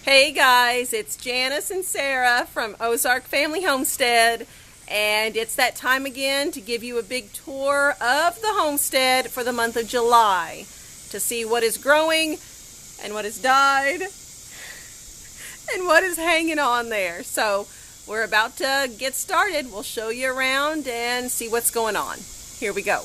Hey guys, it's Janice and Sarah from Ozark Family Homestead, and it's that time again to give you a big tour of the homestead for the month of July to see what is growing and what has died and what is hanging on there. So we're about to get started. We'll show you around and see what's going on. Here we go.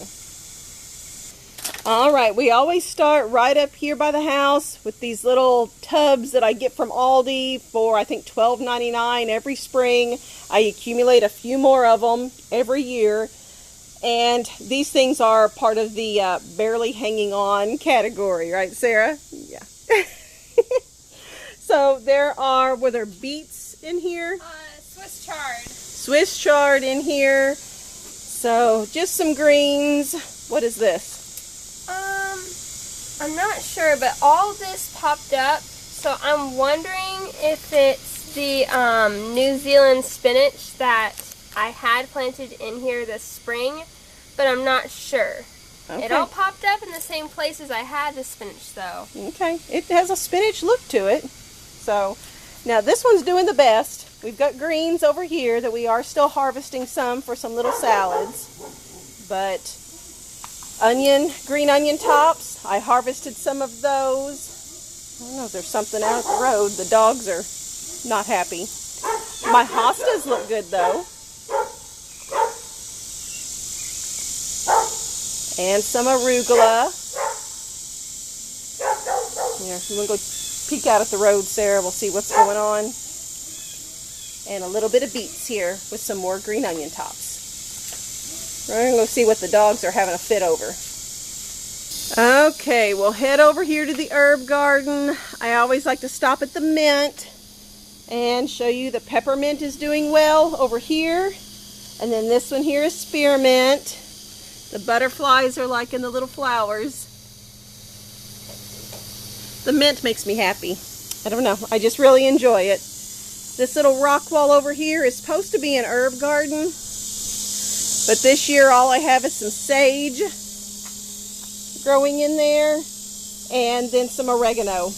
Alright, we always start right up here by the house with these little tubs that I get from Aldi for I think $12.99 every spring. I accumulate a few more of them every year, and these things are part of the barely hanging on category, right Sarah? Yeah. So were there beets in here? Swiss chard. Swiss chard in here. So just some greens. What is this? I'm not sure, but all this popped up, so I'm wondering if it's the New Zealand spinach that I had planted in here this spring, but I'm not sure. Okay. It all popped up in the same place as I had the spinach, though. Okay, it has a spinach look to it. So, now this one's doing the best. We've got greens over here that we are still harvesting some for some little salads, but green onion tops, I harvested some of those. I don't know if there's something out at the road. The dogs are not happy. My hostas look good though. And some arugula. Here, you want to go peek out at the road, Sarah? We'll see what's going on. And a little bit of beets here with some more green onion tops. We're going to go see what the dogs are having a fit over. Okay, we'll head over here to the herb garden. I always like to stop at the mint and show you the peppermint is doing well over here. And then this one here is spearmint. The butterflies are liking the little flowers. The mint makes me happy. I don't know, I just really enjoy it. This little rock wall over here is supposed to be an herb garden. But this year all I have is some sage growing in there and then some oregano.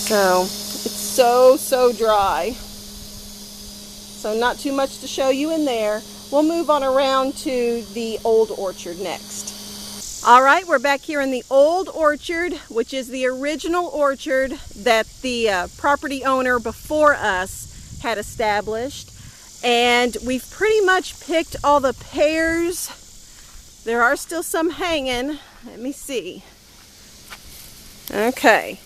So it's so dry. So not too much to show you in there. We'll move on around to the old orchard next. Alright, we're back here in the old orchard, which is the original orchard that the property owner before us had established. And we've pretty much picked all the pears. There are still some hanging. Let me see. Okay.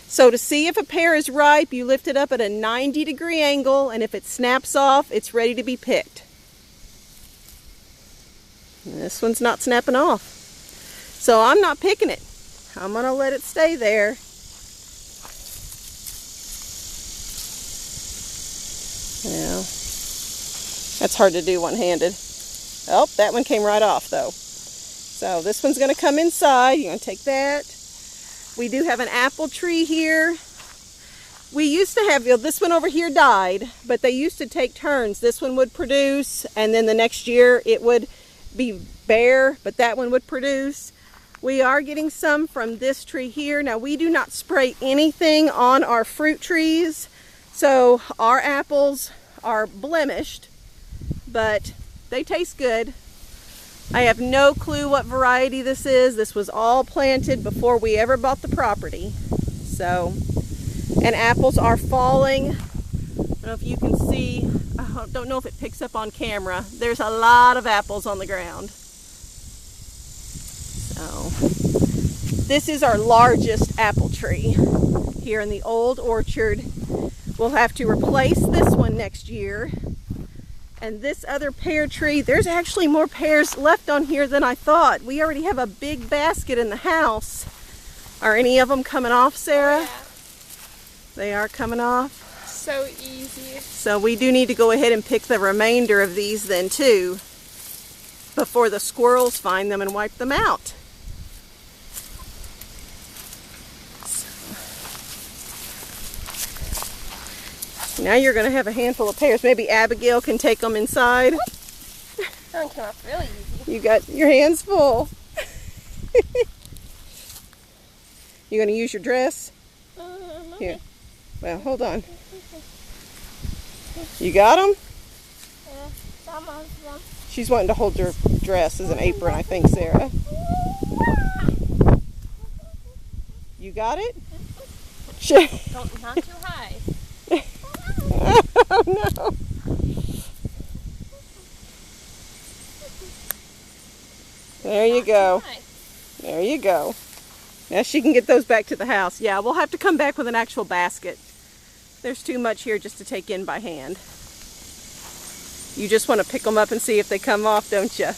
So to see if a pear is ripe, you lift it up at a 90-degree angle, and if it snaps off, it's ready to be picked. And this one's not snapping off. So I'm not picking it. I'm going to let it stay there. Yeah. That's hard to do one-handed. Oh, that one came right off though. So this one's going to come inside. You're going to take that. We do have an apple tree here. We used to have, this one over here died, but they used to take turns. This one would produce, and then the next year it would be bare, but that one would produce. We are getting some from this tree here. Now we do not spray anything on our fruit trees, so our apples are blemished, but they taste good. I have no clue what variety this is. This was all planted before we ever bought the property. So, and apples are falling. I don't know if you can see. I don't know if it picks up on camera. There's a lot of apples on the ground. So, this is our largest apple tree here in the old orchard. We'll have to replace this one next year. And this other pear tree, there's actually more pears left on here than I thought. We already have a big basket in the house. Are any of them coming off, Sarah? Oh, yeah. They are coming off. So easy. So we do need to go ahead and pick the remainder of these then too, before the squirrels find them and wipe them out. Now you're going to have a handful of pears. Maybe Abigail can take them inside. That one came off really easy. You got your hands full. You going to use your dress? Here. Well, hold on. You got them? Yeah, some of them. She's wanting to hold your dress as an apron, I think, Sarah. You got it? Don't, not too high. Oh no. There you go. There you go. Now she can get those back to the house. Yeah, we'll have to come back with an actual basket. There's too much here just to take in by hand. You just want to pick them up and see if they come off, don't you? Yeah.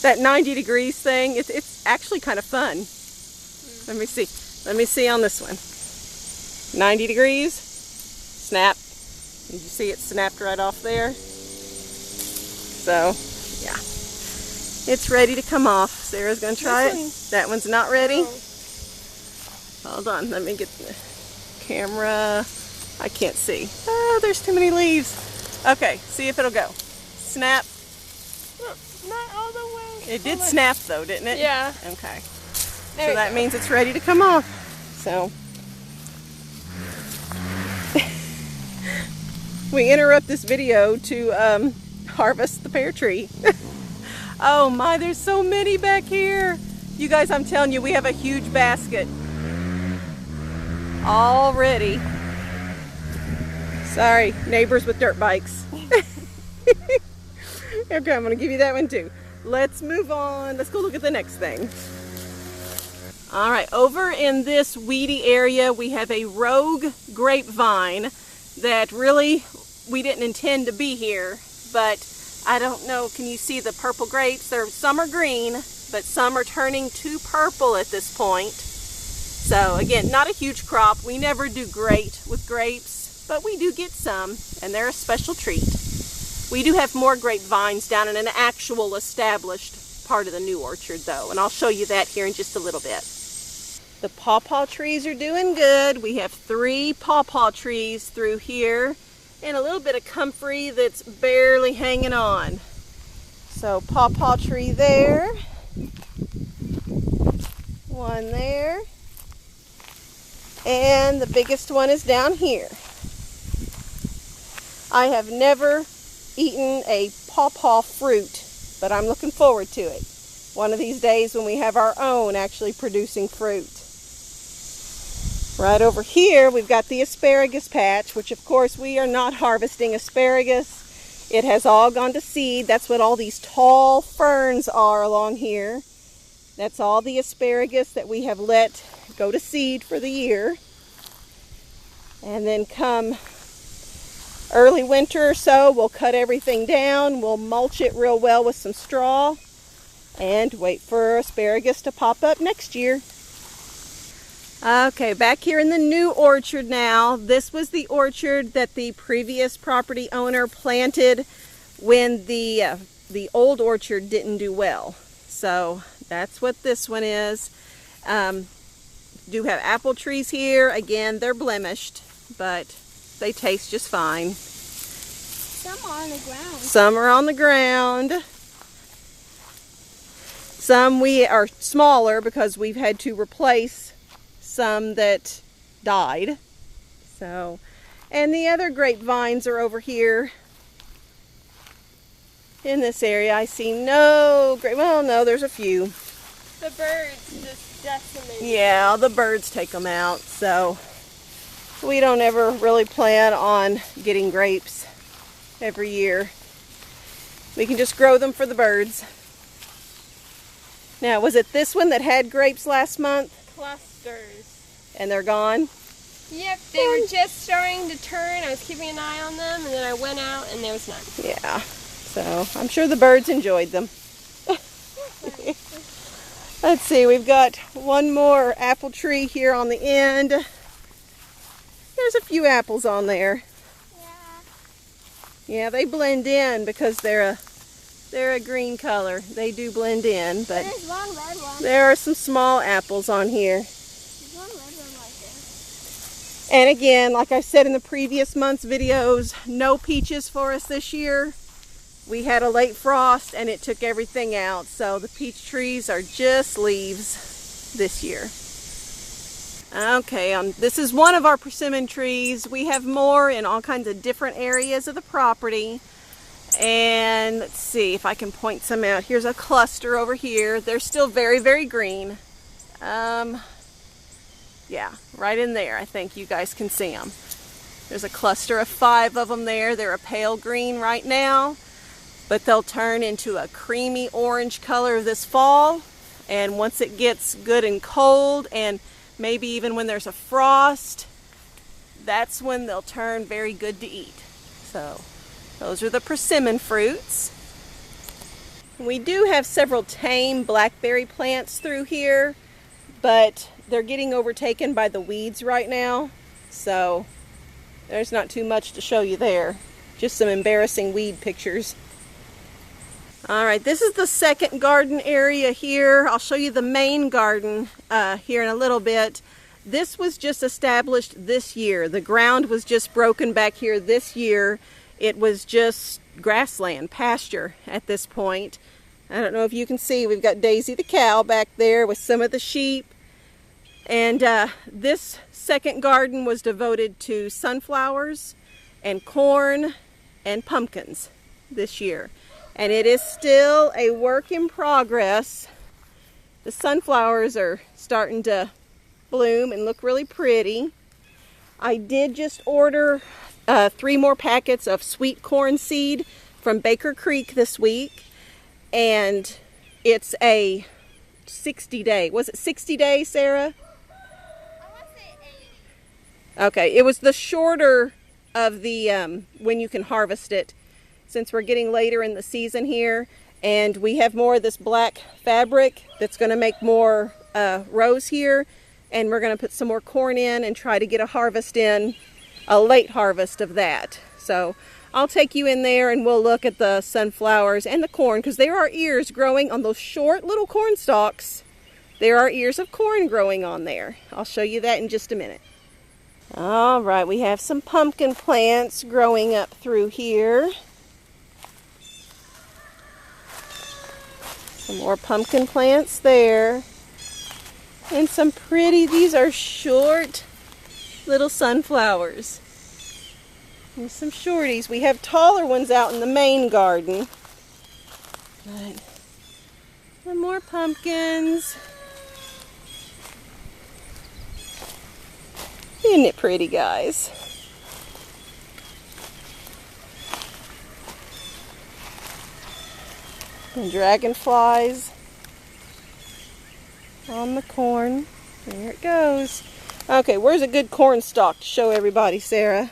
That 90 degrees thing, it's actually kind of fun. Let me see. Let me see on this one. 90 degrees. Snap. Did you see it snapped right off there? So, yeah. It's ready to come off. Sarah's going to try it. That one's not ready. Hold on. Let me get the camera. I can't see. Oh, there's too many leaves. Okay, see if it'll go. Snap. Not all the way. It did snap though, didn't it? Yeah. Okay. There So that means it's ready to come off. So we interrupt this video to harvest the pear tree. Oh my, there's so many back here. You guys, I'm telling you, we have a huge basket already. Sorry, neighbors with dirt bikes. Okay, I'm gonna give you that one too. Let's move on. Let's go look at the next thing. All right, over in this weedy area, we have a rogue grapevine that really we didn't intend to be here, but I don't know, can you see the purple grapes? Some are green, but some are turning to purple at this point. So again, not a huge crop. We never do great with grapes, but we do get some, and they're a special treat. We do have more grapevines down in an actual established part of the new orchard though, and I'll show you that here in just a little bit. The pawpaw trees are doing good. We have 3 pawpaw trees through here, and a little bit of comfrey that's barely hanging on. So pawpaw tree there, one there, and the biggest one is down here. I have never eaten a pawpaw fruit, but I'm looking forward to it. One of these days when we have our own actually producing fruit. Right over here we've got the asparagus patch, which of course we are not harvesting asparagus. It has all gone to seed. That's what all these tall ferns are along here. That's all the asparagus that we have let go to seed for the year. And then come early winter or so, we'll cut everything down. We'll mulch it real well with some straw and wait for asparagus to pop up next year. Okay, back here in the new orchard now. This was the orchard that the previous property owner planted when the old orchard didn't do well. So that's what this one is. Do have apple trees here. Again, they're blemished, but they taste just fine. Some are on the ground. Some are on the ground. Some we are smaller because we've had to replace some that died. So, and the other grapevines are over here in this area. I see no grape. Well, no, there's a few. The birds just decimate. Yeah, the birds take them out. So we don't ever really plan on getting grapes every year. We can just grow them for the birds. Now, was it this one that had grapes last month? Clusters. And they're gone? Yep, they were just starting to turn. I was keeping an eye on them, and then I went out and there was none. Yeah, so I'm sure the birds enjoyed them. Let's see, we've got one more apple tree here on the end. There's a few apples on there. Yeah, they blend in because they're a green color. They do blend in, but There's one red one. there are some small apples on here. There's one red one right there. And again, like I said in the previous month's videos, no peaches for us this year. We had a late frost and it took everything out. So the peach trees are just leaves this year. Okay, this is one of our persimmon trees. We have more in all kinds of different areas of the property. And let's see if I can point some out. Here's a cluster over here. They're still very, very green. Yeah, right in there. I think you guys can see them. There's a cluster of 5 of them there. They're a pale green right now, but they'll turn into a creamy orange color this fall. And once it gets good and cold, and maybe even when there's a frost, that's when they'll turn very good to eat. So those are the persimmon fruits. We do have several tame blackberry plants through here, but they're getting overtaken by the weeds right now. So there's not too much to show you there. Just some embarrassing weed pictures. Alright, this is the second garden area here. I'll show you the main garden here in a little bit. This was just established this year. The ground was just broken back here this year. It was just grassland, pasture at this point. I don't know if you can see, we've got Daisy the cow back there with some of the sheep. And this second garden was devoted to sunflowers and corn and pumpkins this year. And it is still a work in progress. The sunflowers are starting to bloom and look really pretty. I did just order 3 more packets of sweet corn seed from Baker Creek this week. And it's a 60-day. Was it 60 days, Sarah? I want to say 80. Okay, it was the shorter of the when you can harvest it, since we're getting later in the season here, and we have more of this black fabric that's going to make more rows here, and we're going to put some more corn in and try to get a harvest in, a late harvest of that. So I'll take you in there and we'll look at the sunflowers and the corn, because there are ears growing on those short little corn stalks. There are ears of corn growing on there. I'll show you that in just a minute. All right, we have some pumpkin plants growing up through here. Some more pumpkin plants there. And some pretty, these are short little sunflowers. And some shorties. We have taller ones out in the main garden. But some more pumpkins. Isn't it pretty, guys? And dragonflies on the corn. There it goes. Okay, where's a good corn stalk to show everybody, Sarah?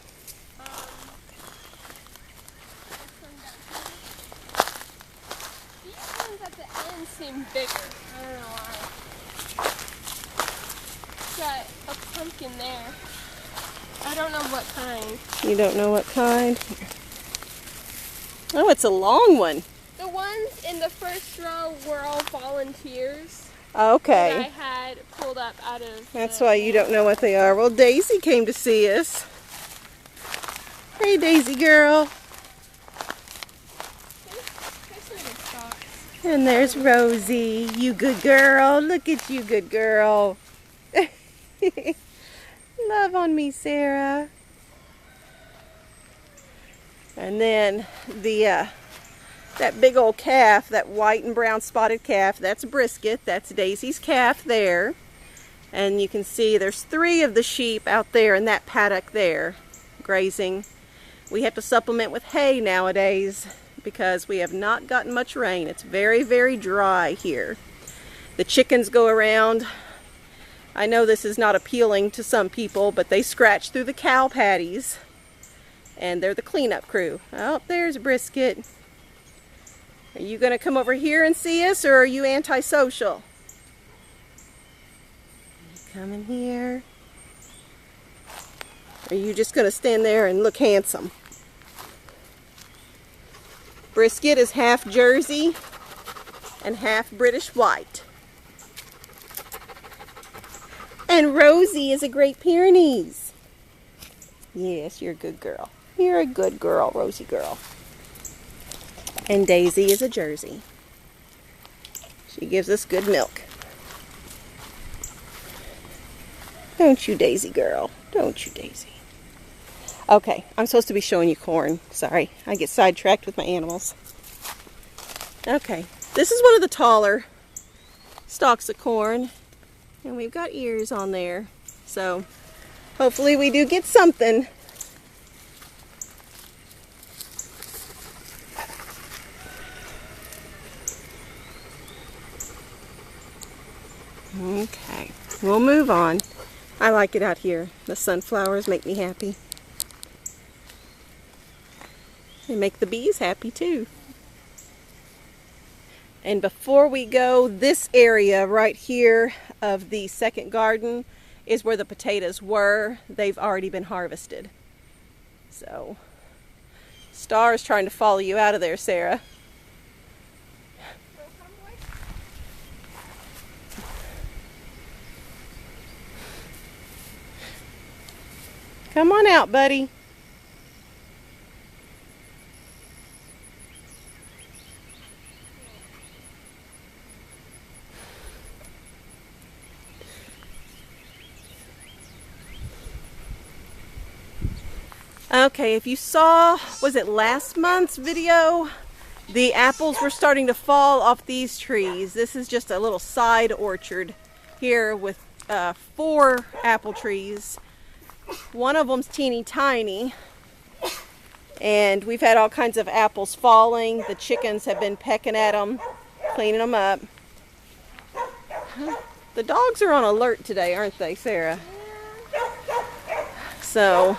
These ones at the end seem bigger. I don't know why. Got a pumpkin there. I don't know what kind. You don't know what kind? Oh, it's a long one. The ones in the first row were all volunteers Okay. that I had pulled up out of. That's why you don't know what they are. Well, Daisy came to see us. Hey, Daisy girl. There's little stalks. And there's Rosie. You good girl. Look at you, good girl. Love on me, Sarah. And then that big old calf, that white and brown spotted calf, that's Brisket. That's Daisy's calf there. And you can see there's 3 of the sheep out there in that paddock there grazing. We have to supplement with hay nowadays because we have not gotten much rain. It's very, very dry here. The chickens go around. I know this is not appealing to some people, but they scratch through the cow patties. And they're the cleanup crew. Oh, there's Brisket. Are you going to come over here and see us, or are you antisocial? Coming here. Or are you just going to stand there and look handsome? Brisket is half Jersey and half British white. And Rosie is a Great Pyrenees. Yes, you're a good girl. You're a good girl, Rosie girl. And Daisy is a Jersey. She gives us good milk. Don't you, Daisy girl. Don't you, Daisy. Okay, I'm supposed to be showing you corn. Sorry, I get sidetracked with my animals. Okay, this is one of the taller stalks of corn. And we've got ears on there. So, hopefully we do get something. Okay, we'll move on. I like it out here. The sunflowers make me happy. They make the bees happy too. And before we go, this area right here of the second garden is where the potatoes were. They've already been harvested. So, Star's trying to follow you out of there, Sarah. Come on out, buddy. Okay, if you saw, was it last month's video? The apples were starting to fall off these trees. This is just a little side orchard here with 4 apple trees. One of them's teeny tiny, and we've had all kinds of apples falling. The chickens have been pecking at them, cleaning them up. The dogs are on alert today, aren't they, Sarah? So,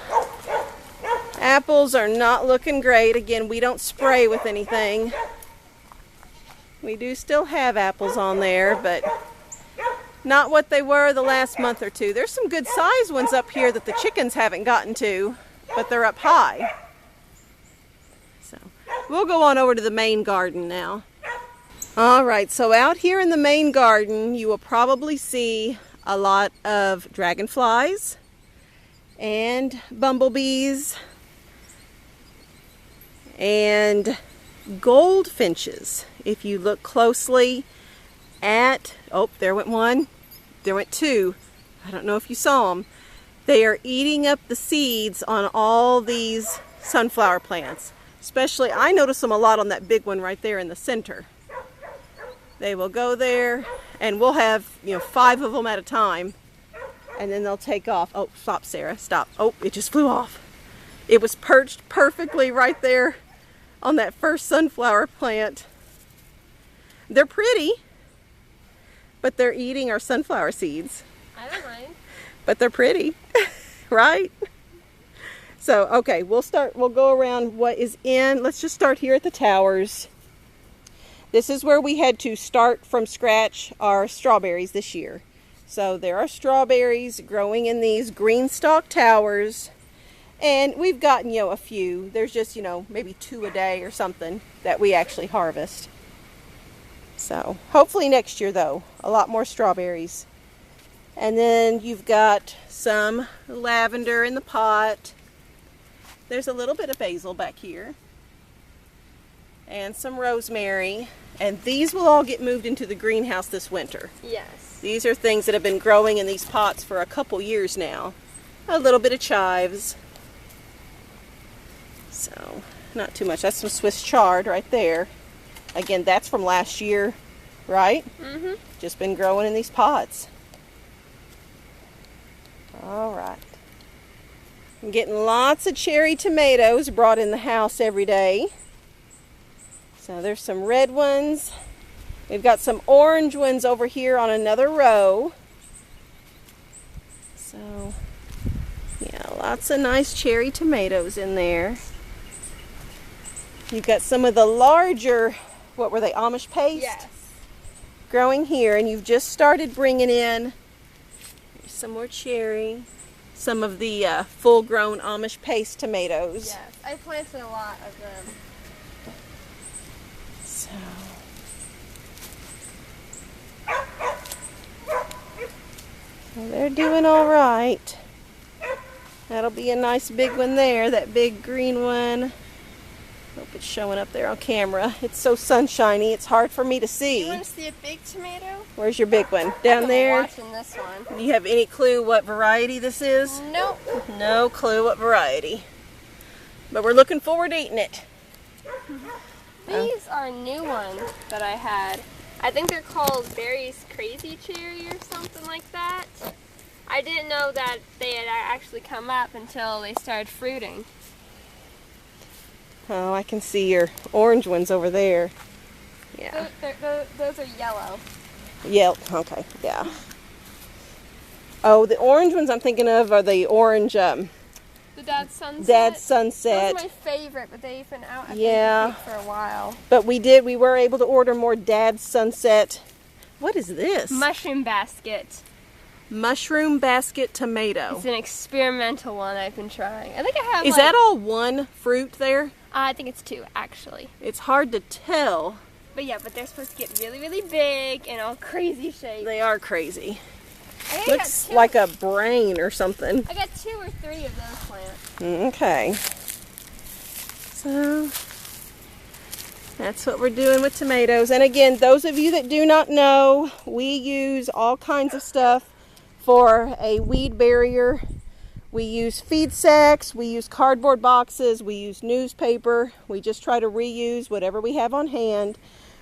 apples are not looking great. Again, we don't spray with anything. We do still have apples on there, but not what they were the last month or two. There's some good sized ones up here that the chickens haven't gotten to, but they're up high. So we'll go on over to the main garden now. Alright, so out here in the main garden you will probably see a lot of dragonflies and bumblebees and goldfinches. If you look closely at, oh, there went one, there went 2. I don't know if you saw them. They are eating up the seeds on all these sunflower plants. Especially, I notice them a lot on that big one right there in the center. They will go there, and we'll have, 5 of them at a time, and then they'll take off. Oh, stop, Sarah, stop. Oh, it just flew off. It was perched perfectly right there on that first sunflower plant. They're pretty, but they're eating our sunflower seeds. I don't mind. But they're pretty, right? So, okay, we'll go around what is in. Let's just start here at the towers. This is where we had to start from scratch our strawberries this year. So there are strawberries growing in these green stalk towers. And we've gotten, a few. There's just, maybe 2 a day or something that we actually harvest. So, hopefully next year, though, a lot more strawberries. And then you've got some lavender in the pot. There's a little bit of basil back here. And some rosemary. And these will all get moved into the greenhouse this winter. Yes. These are things that have been growing in these pots for a couple years now. A little bit of chives. So, not too much. That's some Swiss chard right there. Again, that's from last year, right? Mm-hmm. Just been growing in these pots. All right. I'm getting lots of cherry tomatoes brought in the house every day. So there's some red ones. We've got some orange ones over here on another row. So, yeah, lots of nice cherry tomatoes in there. You've got some of the larger, what were they, Amish paste? Yes. Growing here, and you've just started bringing in some more cherry, some of the full-grown Amish paste tomatoes. Yes, I planted a lot of them. So, well, they're doing all right. That'll be a nice big one there, that big green one. Hope it it's showing up there on camera. It's so sunshiny, it's hard for me to see. You want to see a big tomato? Where's your big one? Down there? Watching this one. Do you have any clue what variety this is? Nope. No clue what variety. But we're looking forward to eating it. These are new ones that I had. I think they're called Barry's Crazy Cherry or something like that. I didn't know that they had actually come up until they started fruiting. Oh, I can see your orange ones over there. Yeah. Those are yellow. Yep, okay, yeah. Oh, the orange ones I'm thinking of are the orange, The Dad's Sunset? Dad's Sunset. Those are my favorite, but they've been out Yeah. for a while. But we were able to order more Dad's Sunset. What is this? Mushroom basket. Mushroom basket tomato. It's an experimental one I've been trying. I think I have Is that all one fruit there? I think it's two, actually. It's hard to tell. But yeah, but they're supposed to get really, really big and all crazy shapes. They are crazy. I think Looks like a brain or something. I got 2 or 3 of those plants. Okay. So that's what we're doing with tomatoes. And again, those of you that do not know, we use all kinds of stuff for a weed barrier. We use feed sacks, we use cardboard boxes, we use newspaper. We just try to reuse whatever we have on hand.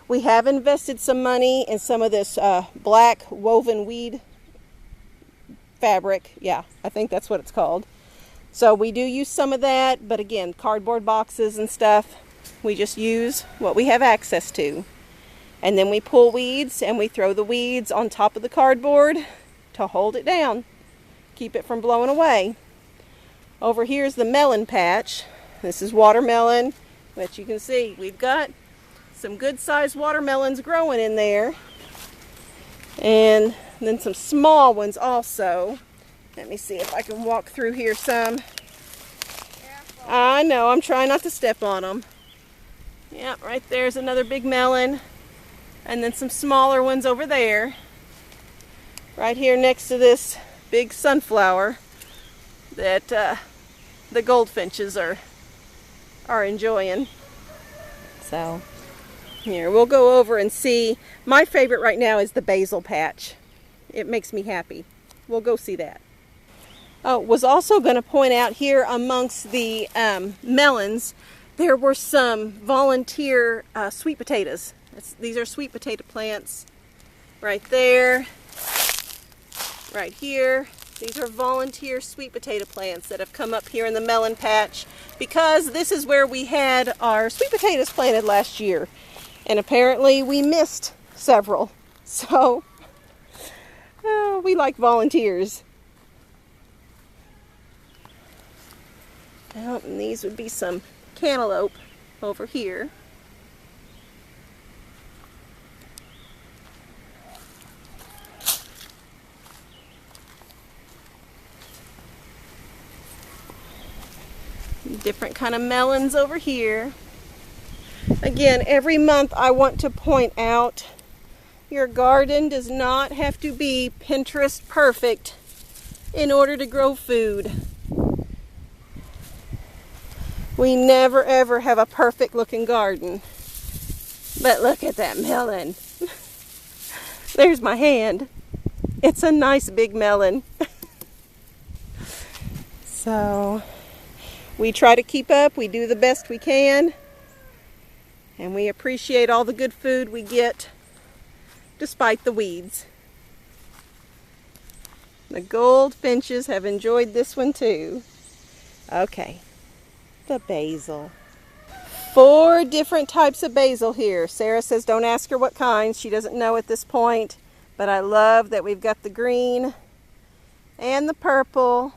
We have invested some money in some of this black woven weed fabric. Yeah, I think that's what it's called. So we do use some of that, but again, cardboard boxes and stuff, we just use what we have access to. And then we pull weeds and we throw the weeds on top of the cardboard to hold it down, keep it from blowing away. Over here is the melon patch. This is watermelon, but you can see we've got some good sized watermelons growing in there. And then some small ones also. Let me see if I can walk through here some. Careful. I know, I'm trying not to step on them. Yeah, right there's another big melon. And then some smaller ones over there. Right here next to this big sunflower that the goldfinches are enjoying. So here, we'll go over and see. My favorite right now is the basil patch. It makes me happy. We'll go see that. Oh, was also going to point out here amongst the melons, there were some volunteer sweet potatoes. These are sweet potato plants right there, right here. These are volunteer sweet potato plants that have come up here in the melon patch because this is where we had our sweet potatoes planted last year. And apparently we missed several. So we like volunteers. Oh, and these would be some cantaloupe over here. Different kind of melons over here. Again, every month I want to point out your garden does not have to be Pinterest perfect in order to grow food. We never ever have a perfect looking garden. But look at that melon. There's my hand. It's a nice big melon. So we try to keep up, we do the best we can, and we appreciate all the good food we get despite the weeds. The goldfinches have enjoyed this one too. Okay, the basil. 4 different types of basil here. Sarah says don't ask her what kinds, she doesn't know at this point, but I love that we've got the green and the purple.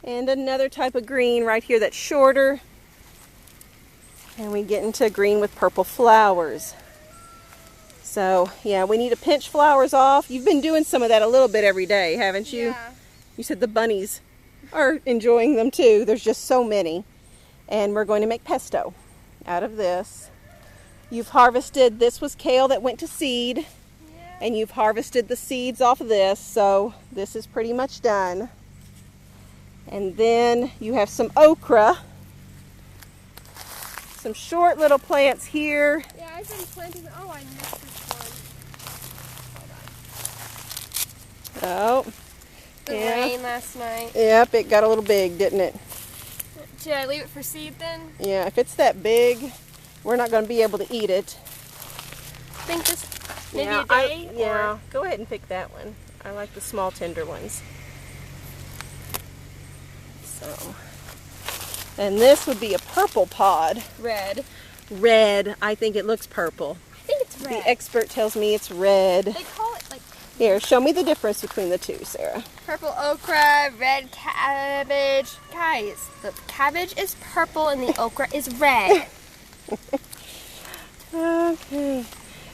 And another type of green right here that's shorter. And we get into green with purple flowers. So, yeah, we need to pinch flowers off. You've been doing some of that a little bit every day, haven't you? Yeah. You said the bunnies are enjoying them too. There's just so many. And we're going to make pesto out of this. You've harvested, this was kale that went to seed. Yeah. And you've harvested the seeds off of this. So this is pretty much done. And then you have some okra. Some short little plants here. Yeah, I've been planting. Oh, I missed this one. Hold on. Oh. The rain last night. Yep, it got a little big, didn't it? Should I leave it for seed then? Yeah, if it's that big, we're not going to be able to eat it. I think this maybe a day? Yeah, go ahead and pick that one. I like the small tender ones. So, and this would be a purple pod. Red. Red. I think it looks purple. I think it's red. The expert tells me it's red. They call it like... Here, show me the difference between the two, Sarah. Purple okra, red cabbage. Guys, the cabbage is purple and the okra is red. Okay.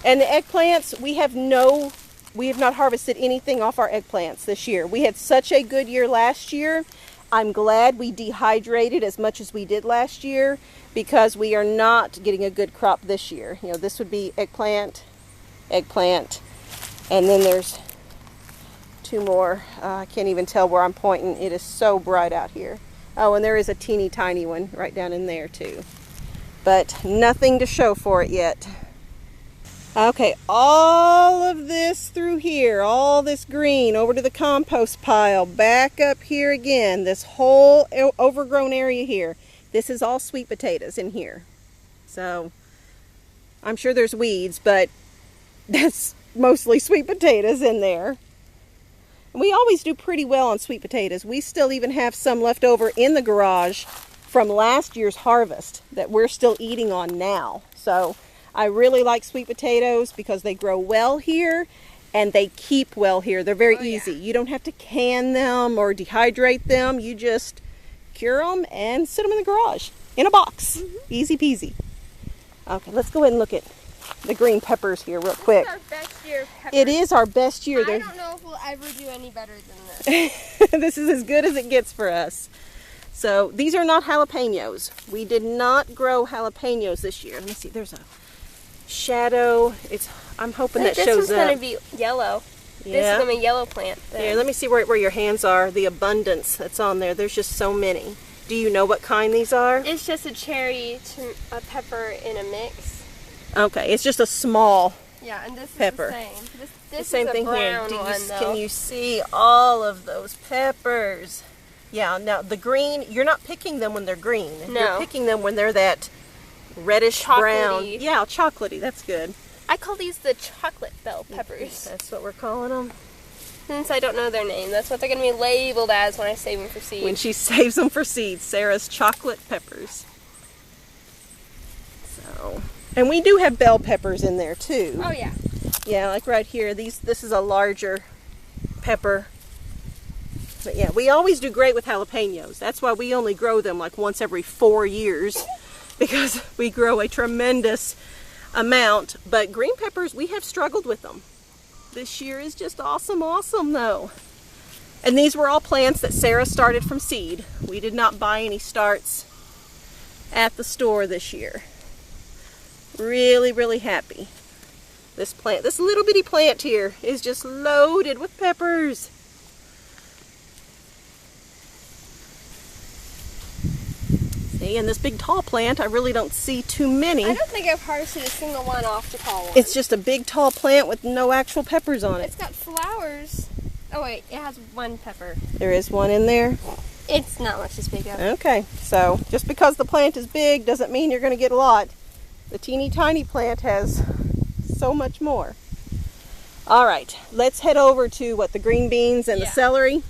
And the eggplants, we have not harvested anything off our eggplants this year. We had such a good year last year. I'm glad we dehydrated as much as we did last year because we are not getting a good crop this year. You know, this would be eggplant, eggplant, and then there's two more. I can't even tell where I'm pointing. It is so bright out here. Oh, and there is a teeny tiny one right down in there too. But nothing to show for it yet. Okay, all of this through here, all this green over to the compost pile, back up here again, this whole overgrown area here. This is all sweet potatoes in here. So, I'm sure there's weeds, but that's mostly sweet potatoes in there. And we always do pretty well on sweet potatoes. We still even have some left over in the garage from last year's harvest that we're still eating on now. So, I really like sweet potatoes because they grow well here and they keep well here. They're very easy. You don't have to can them or dehydrate them. You just cure them and sit them in the garage in a box. Easy peasy. Okay, let's go ahead and look at the green peppers here real quick. This is our best year of peppers. It is our best year. I don't know if we'll ever do any better than this. This is as good as it gets for us. So these are not jalapenos. We did not grow jalapenos this year. Let me see, there's a shadow. I'm hoping that shows up. This one's going to be yellow. Yeah. This is going to be a yellow plant. Here, let me see where your hands are. The abundance that's on there. There's just so many. Do you know what kind these are? It's just a cherry a pepper in a mix. Okay, it's just a small Yeah, and this pepper. is the same. This the same is a thing here. brown one, though. Can you see all of those peppers? Yeah, now the green, you're not picking them when they're green. No. You're picking them when they're that reddish brown. Chocolatey. Yeah, chocolatey. That's good. I call these the chocolate bell peppers. That's what we're calling them. Since I don't know their name, that's what they're going to be labeled as when I save them for seed. When she saves them for seeds, Sarah's chocolate peppers. So, and we do have bell peppers in there too. Oh yeah. Yeah, like right here. This is a larger pepper. But yeah, we always do great with jalapenos. That's why we only grow them like once every 4 years. Because we grow a tremendous amount. But green peppers, we have struggled with them. This year is just awesome though. And these were all plants that Sarah started from seed. We did not buy any starts at the store this year. Really, really happy. This plant, this little bitty plant here is just loaded with peppers. See, and this big tall plant, I really don't see too many. I don't think I've harvested a single one off the tall one. It's just a big tall plant with no actual peppers on it. It's got flowers. Oh wait, it has one pepper. There is one in there? It's not much to speak of. Okay, so just because the plant is big doesn't mean you're going to get a lot. The teeny tiny plant has so much more. All right, let's head over to the green beans and the celery.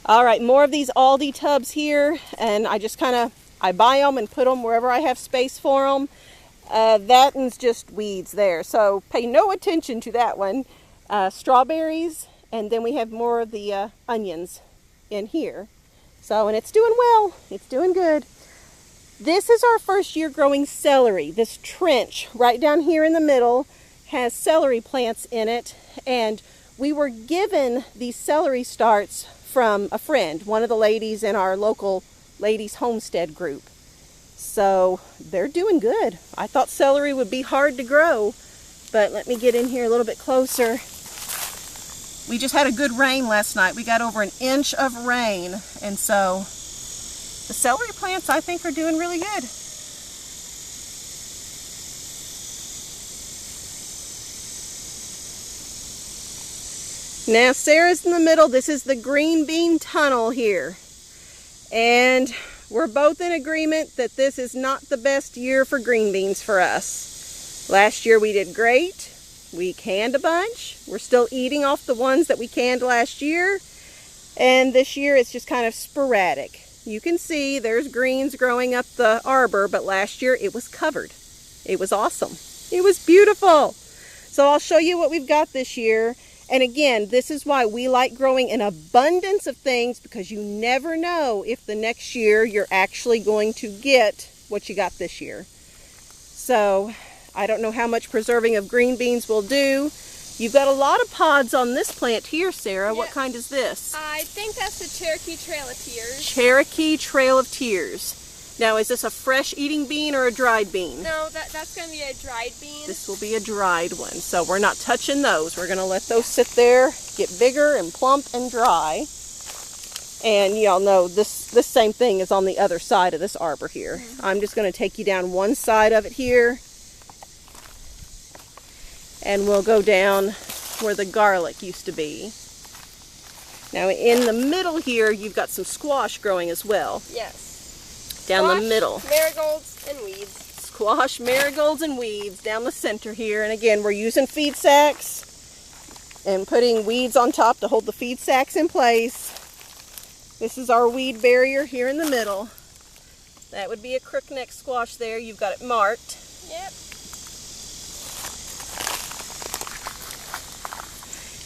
All right, more of these Aldi tubs here, and I just I buy them and put them wherever I have space for them. That one's just weeds there, so pay no attention to that one. Strawberries, and then we have more of the onions in here. So, and it's doing well. It's doing good. This is our first year growing celery. This trench right down here in the middle has celery plants in it, and we were given these celery starts from a friend, one of the ladies in our local ladies homestead group. So they're doing good. I thought celery would be hard to grow, but let me get in here a little bit closer. We just had a good rain last night. We got over 1 inch of rain, and so the celery plants I think are doing really good. Now Sarah's in the middle. This is the green bean tunnel here. And we're both in agreement that this is not the best year for green beans for us. Last year we did great. We canned a bunch. We're still eating off the ones that we canned last year. And this year it's just kind of sporadic. You can see there's greens growing up the arbor, but last year it was covered. It was awesome. It was beautiful. So I'll show you what we've got this year. And again, this is why we like growing an abundance of things, because you never know if the next year you're actually going to get what you got this year. So I don't know how much preserving of green beans will do. You've got a lot of pods on this plant here, Sarah. Yep. What kind is this? I think that's the Cherokee Trail of Tears. Cherokee Trail of Tears. Now, is this a fresh eating bean or a dried bean? No, that's going to be a dried bean. This will be a dried one. So we're not touching those. We're going to let those sit there, get bigger and plump and dry. And y'all know this same thing is on the other side of this arbor here. Mm-hmm. I'm just going to take you down one side of it here. And we'll go down where the garlic used to be. Now in the middle here, you've got some squash growing as well. Yes. Down Squash, the middle. Marigolds and weeds. Squash, marigolds, and weeds down the center here. And again, we're using feed sacks and putting weeds on top to hold the feed sacks in place. This is our weed barrier here in the middle. That would be a crookneck squash there. You've got it marked. Yep.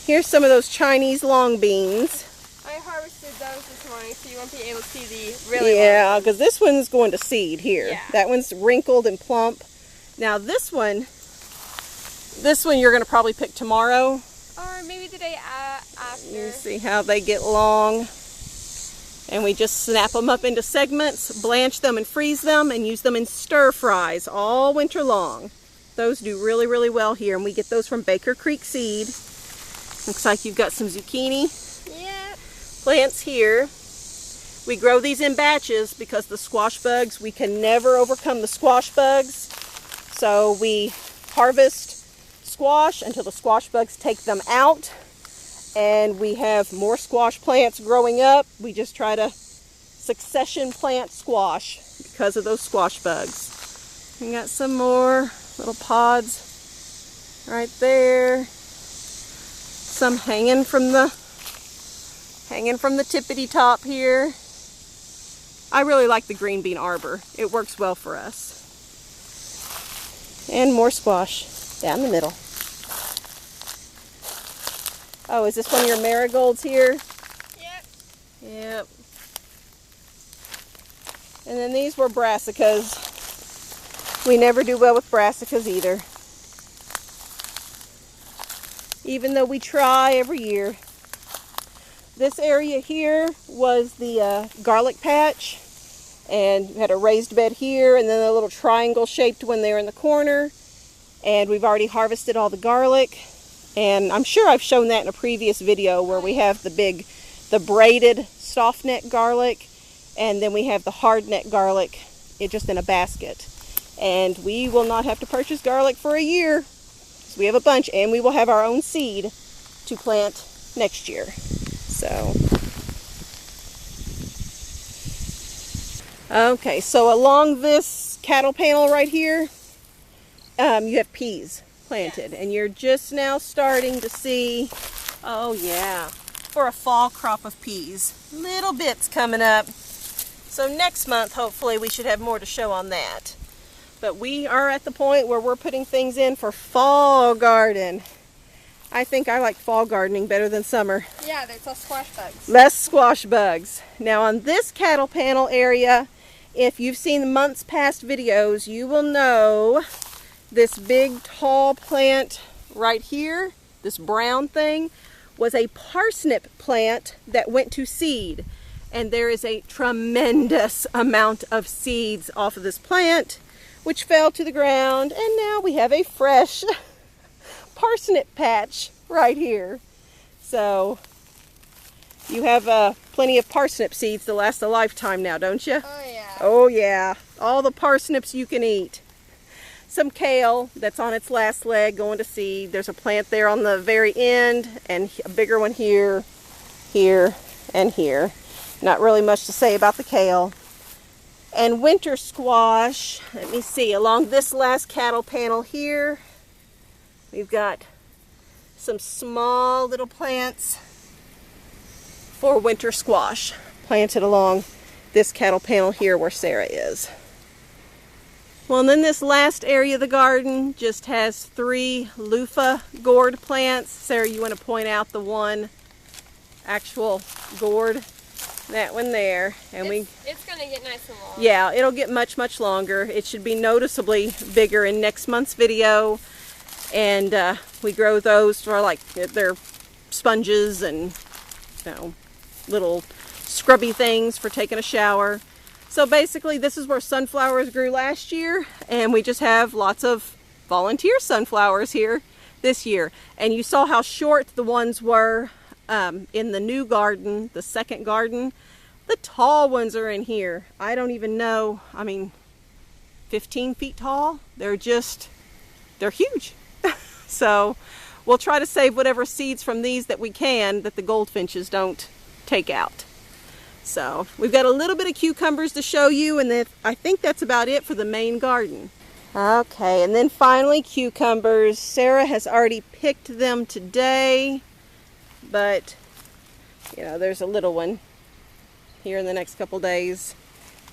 Here's some of those Chinese long beans. I harvested those this morning, so you won't be able to see the really Yeah, because this one's going to seed here. Yeah. That one's wrinkled and plump. Now this one you're going to probably pick tomorrow. Or maybe the day after. You see how they get long. And we just snap them up into segments, blanch them and freeze them, and use them in stir fries all winter long. Those do really, really well here, and we get those from Baker Creek Seed. Looks like you've got some zucchini plants here. We grow these in batches because the squash bugs, we can never overcome the squash bugs. So we harvest squash until the squash bugs take them out. And we have more squash plants growing up. We just try to succession plant squash because of those squash bugs. We got some more little pods right there. Some hanging from the tippity top here. I really like the green bean arbor. It works well for us. And more squash down the middle. Oh, is this one of your marigolds here? Yep. Yep. And then these were brassicas. We never do well with brassicas either. Even though we try every year. This area here was the garlic patch, and we had a raised bed here and then a little triangle shaped one there in the corner, and we've already harvested all the garlic, and I'm sure I've shown that in a previous video where we have the braided soft neck garlic, and then we have the hard neck garlic just in a basket, and we will not have to purchase garlic for a year. So we have a bunch, and we will have our own seed to plant next year. So, okay, so along this cattle panel right here, you have peas planted, and you're just now starting to see, oh yeah, for a fall crop of peas. Little bits coming up. So next month, hopefully, we should have more to show on that. But we are at the point where we're putting things in for fall garden. I think I like fall gardening better than summer. Yeah, there's less squash bugs. Less squash bugs. Now on this cattle panel area, if you've seen months past videos, you will know this big tall plant right here, this brown thing, was a parsnip plant that went to seed. And there is a tremendous amount of seeds off of this plant, which fell to the ground, and now we have a fresh parsnip patch right here. So you have plenty of parsnip seeds to last a lifetime now, don't you? Oh yeah. Oh yeah, all the parsnips you can eat. some kale that's on its last leg going to seed. There's a plant there on the very end and a bigger one here, here, and here. Not really much to say about the kale. And winter squash, let me see, along this last cattle panel here, we've got some small little plants for winter squash planted along this cattle panel here where Sarah is. Well, and then this last area of the garden just has 3 loofah gourd plants. Sarah, you want to point out the one actual gourd? That one there. And it's going to get nice and long. Yeah, it'll get much, much longer. It should be noticeably bigger in next month's video. And we grow those for like they're sponges and little scrubby things for taking a shower. So basically this is where sunflowers grew last year, and we just have lots of volunteer sunflowers here this year. And you saw how short the ones were in the new garden, the second garden. The tall ones are in here. I don't even know, 15 feet tall. They're huge. So we'll try to save whatever seeds from these that we can that the goldfinches don't take out. So we've got a little bit of cucumbers to show you, and then I think that's about it for the main garden. Okay, and then finally cucumbers. Sarah has already picked them today, but there's a little one here in the next couple days.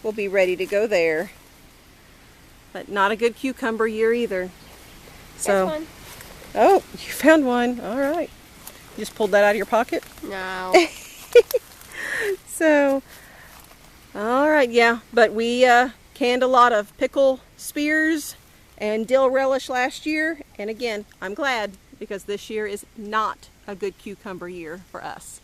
We'll be ready to go there. But not a good cucumber year either. So, one. Oh, you found one. All right. You just pulled that out of your pocket? No. So, all right, yeah. But we canned a lot of pickle spears and dill relish last year. And again, I'm glad, because this year is not a good cucumber year for us.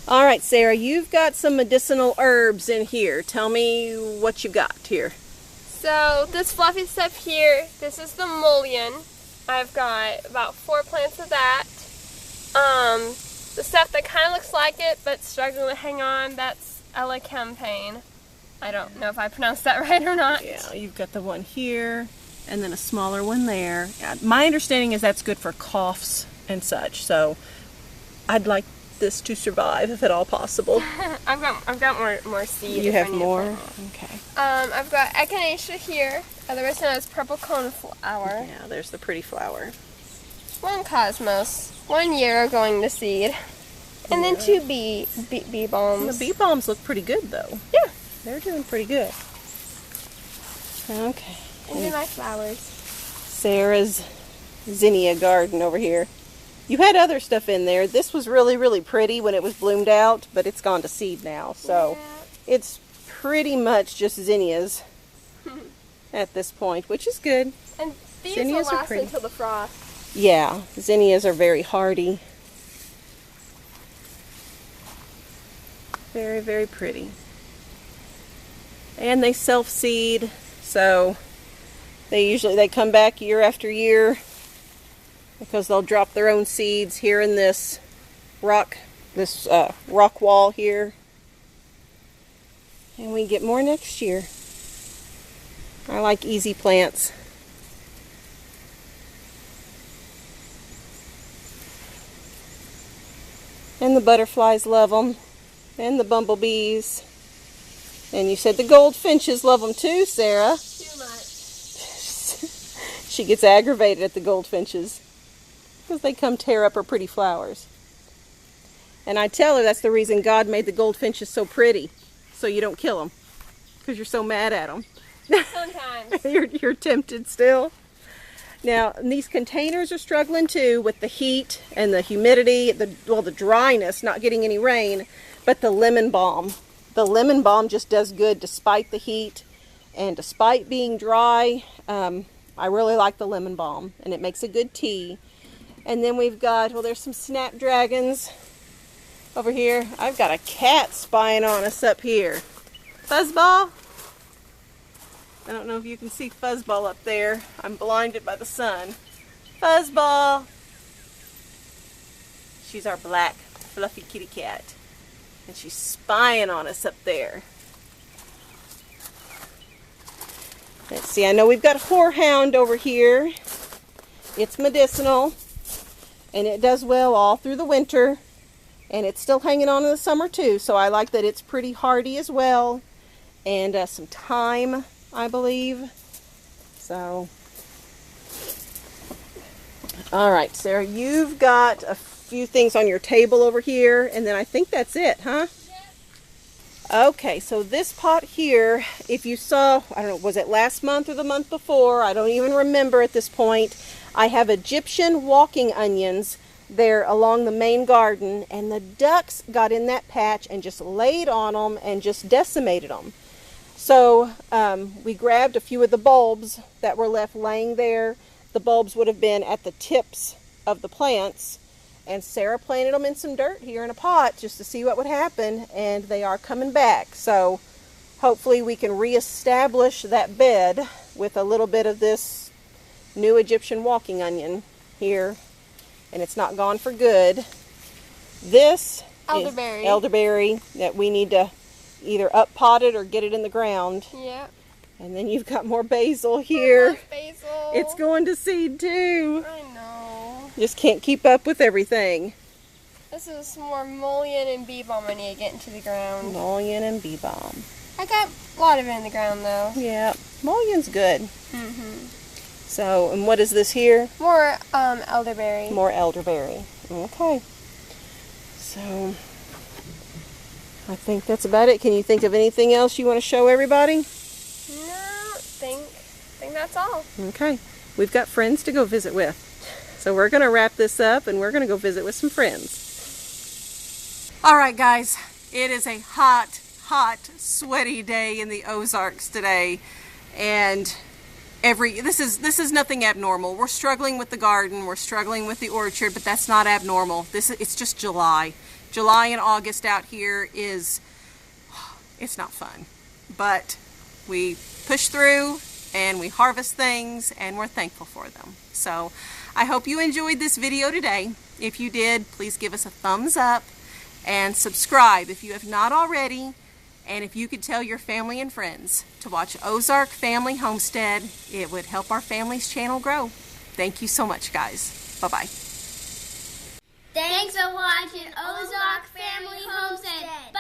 All right, Sarah, you've got some medicinal herbs in here. Tell me what you got here. So this fluffy stuff here, this is the mullein. I've got about 4 plants of that. The stuff that kind of looks like it but struggling to hang on, that's elecampane. I don't know if I pronounced that right or not. Yeah, you've got the one here and then a smaller one there. My understanding is that's good for coughs and such, so I'd like this to survive if at all possible. I've got more seed. You have more? Okay. I've got echinacea here, otherwise known as purple coneflower. Yeah, there's the pretty flower. 1 cosmos, 1 year going to seed, and then 2 bee balms. The bee balms look pretty good though. Yeah, they're doing pretty good. Okay. And then my flowers. Sarah's zinnia garden over here. You had other stuff in there. This was really, really pretty when it was bloomed out, but it's gone to seed now. So yeah. It's pretty much just zinnias at this point, which is good. And these Zinnias will are last pretty. until the frost. Yeah, zinnias are very hardy. Very, very pretty. And they self-seed, so they come back year after year because they'll drop their own seeds here in this rock wall here. And we get more next year. I like easy plants. And the butterflies love them. And the bumblebees. And you said the goldfinches love them too, Sarah. Too much. She gets aggravated at the goldfinches because they come tear up her pretty flowers. And I tell her that's the reason God made the goldfinches so pretty, so you don't kill them, because you're so mad at them. Sometimes. you're tempted still. Now, these containers are struggling too with the heat and the humidity, the dryness, not getting any rain, but the lemon balm. The lemon balm just does good despite the heat and despite being dry. I really like the lemon balm, and it makes a good tea. And then we've got, there's some snapdragons over here. I've got a cat spying on us up here. Fuzzball? I don't know if you can see Fuzzball up there. I'm blinded by the sun. Fuzzball! She's our black, fluffy kitty cat. And she's spying on us up there. Let's see, I know we've got horehound over here. It's medicinal, and it does well all through the winter, and it's still hanging on in the summer too, so I like that it's pretty hardy as well, and some thyme, I believe. So, all right, Sarah, you've got a few things on your table over here, and then I think that's it, huh? Okay, so this pot here, if you saw, I don't know, was it last month or the month before? I don't even remember at this point. I have Egyptian walking onions there along the main garden, and the ducks got in that patch and just laid on them and just decimated them. So we grabbed a few of the bulbs that were left laying there. The bulbs would have been at the tips of the plants. And Sarah planted them in some dirt here in a pot just to see what would happen, and they are coming back. So hopefully we can reestablish that bed with a little bit of this new Egyptian walking onion here, and it's not gone for good. This elderberry. Is elderberry that we need to either up pot it or get it in the ground. Yep. And then you've got more basil here. I love basil. It's going to seed too. I know. Just can't keep up with everything. This is some more mullein and bee balm I need to get into the ground. Mullein and bee balm. I got a lot of it in the ground though. Yeah, mullein's good. Mm-hmm. So, and what is this here? More elderberry. More elderberry. Okay. So, I think that's about it. Can you think of anything else you want to show everybody? No, I think that's all. Okay. We've got friends to go visit with. So we're going to wrap this up and we're going to go visit with some friends. All right, guys. It is a hot, sweaty day in the Ozarks today. And this is nothing abnormal. We're struggling with the garden, we're struggling with the orchard, but that's not abnormal. It's just July. July and August out here it's not fun. But we push through and we harvest things and we're thankful for them. So I hope you enjoyed this video today. If you did, please give us a thumbs up and subscribe if you have not already. And if you could tell your family and friends to watch Ozark Family Homestead, it would help our family's channel grow. Thank you so much, guys. Bye-bye. Thanks for watching Ozark Family Homestead. Bye.